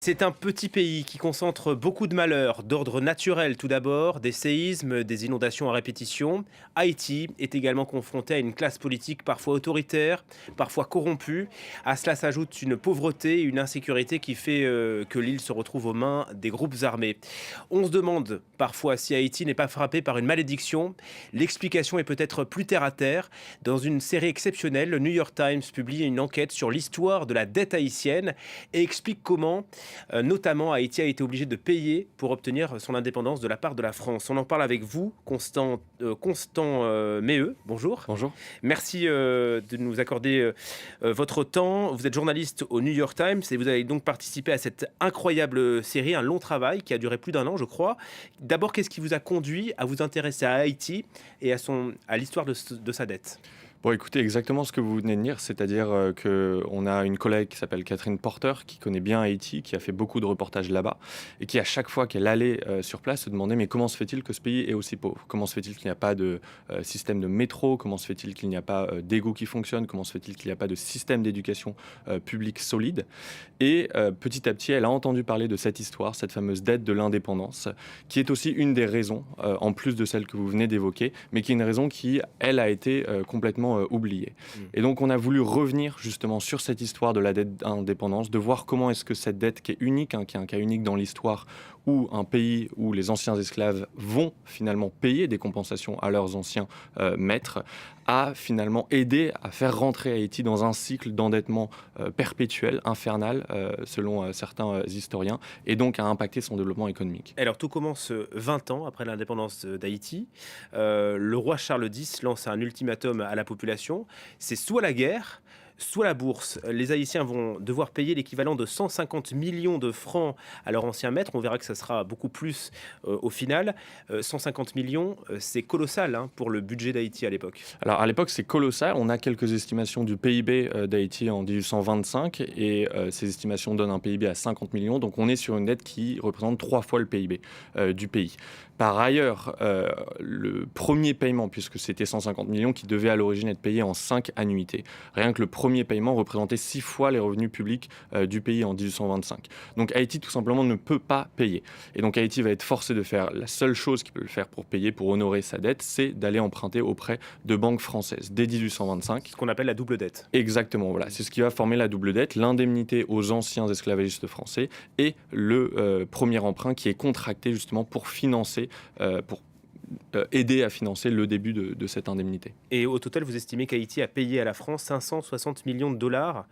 C'est un petit pays qui concentre beaucoup de malheurs, d'ordre naturel tout d'abord, des séismes, des inondations à répétition. Haïti est également confronté à une classe politique parfois autoritaire, parfois corrompue. À cela s'ajoute une pauvreté et une insécurité qui fait que l'île se retrouve aux mains des groupes armés. On se demande parfois si Haïti n'est pas frappé par une malédiction. L'explication est peut-être plus terre à terre. Dans une série exceptionnelle, le New York Times publie une enquête sur l'histoire de la dette haïtienne et explique comment notamment, Haïti a été obligé de payer pour obtenir son indépendance de la part de la France. On en parle avec vous, Constant Méheux. Bonjour. Bonjour. Merci de nous accorder votre temps. Vous êtes journaliste au New York Times et vous avez donc participé à cette incroyable série, un long travail qui a duré plus d'1 an, je crois. D'abord, qu'est-ce qui vous a conduit à vous intéresser à Haïti et à l'histoire de sa dette ? Bon, écoutez, exactement ce que vous venez de dire, c'est-à-dire qu'on a une collègue qui s'appelle Catherine Porter, qui connaît bien Haïti, qui a fait beaucoup de reportages là-bas, et qui, à chaque fois qu'elle allait sur place, se demandait mais comment se fait-il que ce pays est aussi pauvre ? Comment se fait-il qu'il n'y a pas de système de métro ? Comment se fait-il qu'il n'y a pas d'égout qui fonctionne ? Comment se fait-il qu'il n'y a pas de système d'éducation publique solide ? Et petit à petit, elle a entendu parler de cette histoire, cette fameuse dette de l'indépendance, qui est aussi une des raisons, en plus de celle que vous venez d'évoquer, mais qui est une raison qui, elle, a été complètement oubliée. Et donc, on a voulu revenir justement sur cette histoire de la dette d'indépendance, de voir comment est-ce que cette dette qui est unique, qui est un cas unique dans l'histoire, où un pays où les anciens esclaves vont finalement payer des compensations à leurs anciens maîtres, a finalement aidé à faire rentrer Haïti dans un cycle d'endettement perpétuel, infernal, selon certains historiens, et donc a impacté son développement économique. Alors tout commence 20 ans après l'indépendance d'Haïti. Le roi Charles X lance un ultimatum à la population. C'est soit la guerre, soit la bourse. Les Haïtiens vont devoir payer l'équivalent de 150 millions de francs à leur ancien maître. On verra que ça sera beaucoup plus au final. 150 millions, c'est colossal pour le budget d'Haïti à l'époque. Alors à l'époque, c'est colossal. On a quelques estimations du PIB d'Haïti en 1825 et ces estimations donnent un PIB à 50 millions. Donc on est sur une dette qui représente 3 fois le PIB du pays. Par ailleurs, le premier paiement, puisque c'était 150 millions qui devait à l'origine être payé en 5 annuités, rien que le premier paiement représentait 6 fois les revenus publics du pays en 1825. Donc Haïti, tout simplement, ne peut pas payer. Et donc Haïti va être forcé de faire la seule chose qu'il peut le faire pour payer, pour honorer sa dette, c'est d'aller emprunter auprès de banques françaises dès 1825. Ce qu'on appelle la double dette. Exactement, voilà. C'est ce qui va former la double dette, l'indemnité aux anciens esclavagistes français et le premier emprunt qui est contracté justement pour financer, pour aider à financer le début de cette indemnité. Et au total, vous estimez qu'Haïti a payé à la France 560 millions de dollars,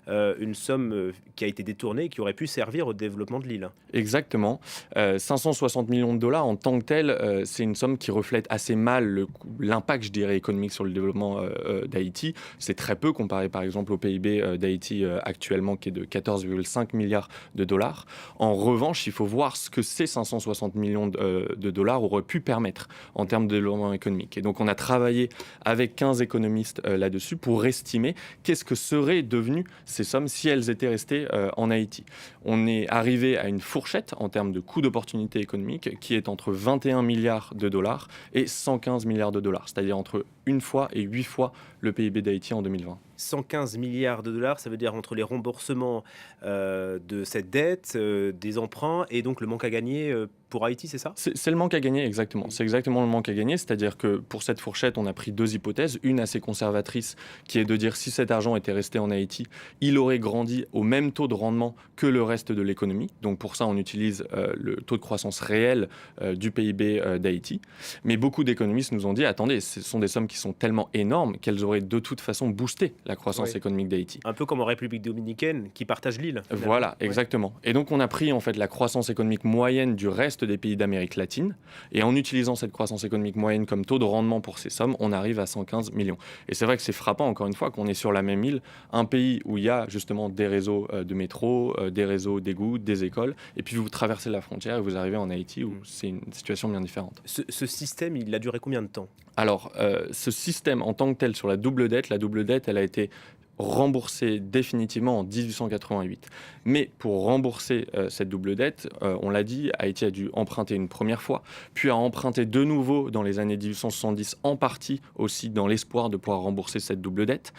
une somme qui a été détournée et qui aurait pu servir au développement de l'île. Exactement. 560 millions de dollars en tant que tel, c'est une somme qui reflète assez mal l'impact, je dirais, économique sur le développement d'Haïti. C'est très peu comparé par exemple au PIB d'Haïti actuellement qui est de 14,5 milliards de dollars. En revanche, il faut voir ce que ces 560 millions de dollars auraient pu permettre en termes de développement économique. Et donc on a travaillé avec 15 économistes là-dessus pour estimer qu'est-ce que seraient devenues ces sommes si elles étaient restées en Haïti. On est arrivé à une fourchette en termes de coût d'opportunité économique qui est entre 21 milliards de dollars et 115 milliards de dollars, c'est-à-dire entre 1 fois et 8 fois le PIB d'Haïti en 2020. 115 milliards de dollars, ça veut dire entre les remboursements de cette dette, des emprunts et donc le manque à gagner pour Haïti, c'est ça ? C'est le manque à gagner, exactement. C'est exactement le manque à gagner, c'est-à-dire que pour cette fourchette, on a pris 2 hypothèses. Une assez conservatrice, qui est de dire si cet argent était resté en Haïti, il aurait grandi au même taux de rendement que le reste de l'économie. Donc pour ça, on utilise le taux de croissance réel du PIB d'Haïti. Mais beaucoup d'économistes nous ont dit, attendez, ce sont des sommes qui sont tellement énormes qu'elles auraient de toute façon boosté la croissance économique d'Haïti. Un peu comme en République dominicaine, qui partage l'île. Voilà, exactement. Et donc on a pris en fait la croissance économique moyenne du reste des pays d'Amérique latine, et en utilisant cette croissance économique moyenne comme taux de rendement pour ces sommes, on arrive à 115 millions. Et c'est vrai que c'est frappant, encore une fois, qu'on est sur la même île, un pays où il y a justement des réseaux de métro, des réseaux d'égouts, des écoles, et puis vous traversez la frontière et vous arrivez en Haïti où c'est une situation bien différente. Ce système, il a duré combien de temps ? Alors, ce système en tant que tel sur la double dette, elle a été remboursée définitivement en 1888. Mais pour rembourser cette double dette, on l'a dit, Haïti a dû emprunter une première fois, puis a emprunté de nouveau dans les années 1870, en partie aussi dans l'espoir de pouvoir rembourser cette double dette.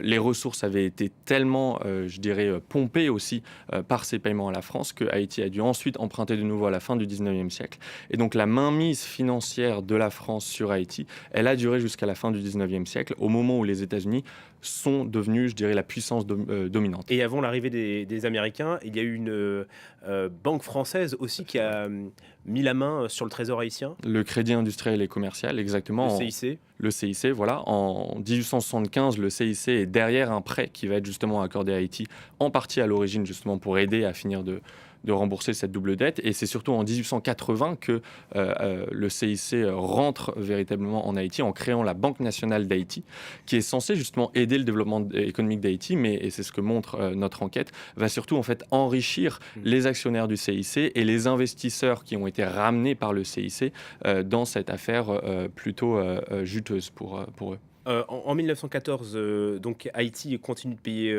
Les ressources avaient été tellement, je dirais, pompées aussi par ces paiements à la France que Haïti a dû ensuite emprunter de nouveau à la fin du 19e siècle. Et donc la mainmise financière de la France sur Haïti, elle a duré jusqu'à la fin du 19e siècle, au moment où les États-Unis sont devenus, je dirais, la puissance dominante. Et avant l'arrivée des Américains, il y a eu une banque française aussi qui a mis la main sur le trésor haïtien, Le Crédit industriel et commercial, le exactement. CIC. Le CIC, voilà. En 1875, le CIC est derrière un prêt qui va être justement accordé à Haïti, en partie à l'origine justement pour aider à finir de rembourser cette double dette. Et c'est surtout en 1880 que le CIC rentre véritablement en Haïti en créant la Banque nationale d'Haïti, qui est censée justement aider le développement économique d'Haïti, mais, et c'est ce que montre notre enquête, va surtout en fait enrichir les actionnaires du CIC et les investisseurs qui ont été ramenés par le CIC dans cette affaire plutôt juteuse pour eux. En 1914, donc Haïti continue de payer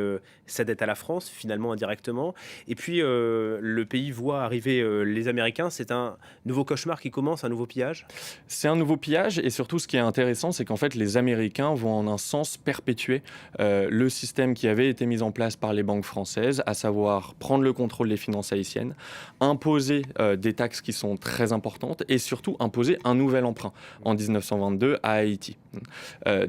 sa dette à la France, finalement indirectement. Et puis le pays voit arriver les Américains. C'est un nouveau cauchemar qui commence, un nouveau pillage. C'est un nouveau pillage et surtout ce qui est intéressant, c'est qu'en fait les Américains vont en un sens perpétuer le système qui avait été mis en place par les banques françaises, à savoir prendre le contrôle des finances haïtiennes, imposer des taxes qui sont très importantes et surtout imposer un nouvel emprunt en 1922 à Haïti.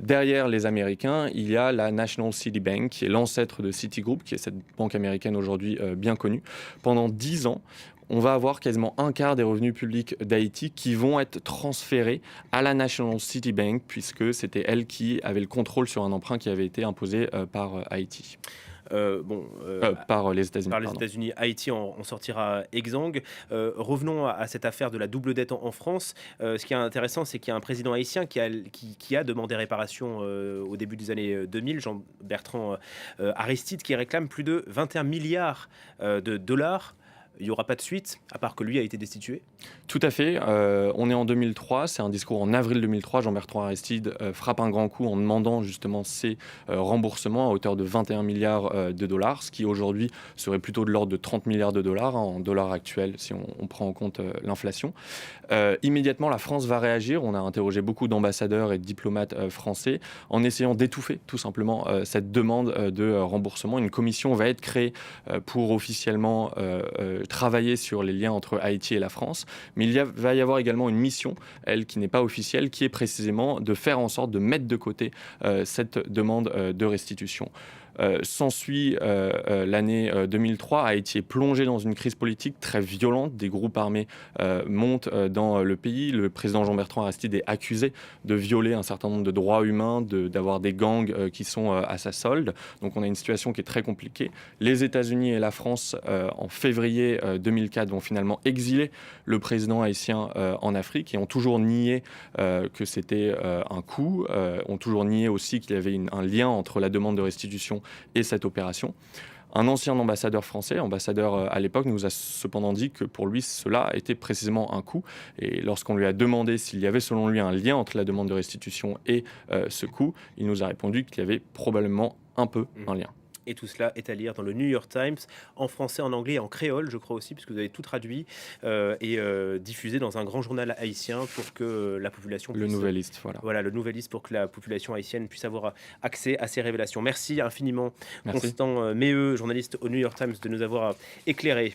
Derrière les Américains, il y a la National City Bank, qui est l'ancêtre de Citigroup, qui est cette banque américaine aujourd'hui bien connue. Pendant 10 ans, on va avoir quasiment un quart des revenus publics d'Haïti qui vont être transférés à la National City Bank, puisque c'était elle qui avait le contrôle sur un emprunt qui avait été imposé par Haïti. Par les États-Unis. Par les États-Unis, Haïti en sortira exsangue. Revenons à cette affaire de la double dette en France. Ce qui est intéressant, c'est qu'il y a un président haïtien qui a demandé réparation au début des années 2000, Jean-Bertrand Aristide, qui réclame plus de 21 milliards de dollars. Il n'y aura pas de suite, à part que lui a été destitué. Tout à fait. On est en 2003. C'est un discours en avril 2003. Jean-Bertrand Aristide frappe un grand coup en demandant justement ces remboursements à hauteur de 21 milliards de dollars, ce qui aujourd'hui serait plutôt de l'ordre de 30 milliards de dollars en dollars actuels si on prend en compte l'inflation. Immédiatement, la France va réagir. On a interrogé beaucoup d'ambassadeurs et de diplomates français en essayant d'étouffer tout simplement cette demande de remboursement. Une commission va être créée pour officiellement travailler sur les liens entre Haïti et la France. Mais va y avoir également une mission, elle qui n'est pas officielle, qui est précisément de faire en sorte de mettre de côté cette demande de restitution. S'ensuit l'année 2003. Haïti est plongé dans une crise politique très violente. Des groupes armés montent dans le pays. Le président Jean-Bertrand Aristide est accusé de violer un certain nombre de droits humains, d'avoir des gangs qui sont à sa solde. Donc on a une situation qui est très compliquée. Les États-Unis et la France, en février 2004, vont finalement exiler le président haïtien en Afrique et ont toujours nié que c'était un coup, ont toujours nié aussi qu'il y avait un lien entre la demande de restitution et cette opération. Un ancien ambassadeur français, ambassadeur à l'époque, nous a cependant dit que pour lui, cela était précisément un coup. Et lorsqu'on lui a demandé s'il y avait selon lui un lien entre la demande de restitution et ce coup, il nous a répondu qu'il y avait probablement un peu un lien. Et tout cela est à lire dans le New York Times, en français, en anglais et en créole, je crois aussi, puisque vous avez tout traduit et diffusé dans un grand journal haïtien pour que la population puisse... Le Nouvelliste, voilà. Voilà, le Nouvelliste, pour que la population haïtienne puisse avoir accès à ces révélations. Merci infiniment, Merci. Constant Méheux, journaliste au New York Times, de nous avoir éclairé.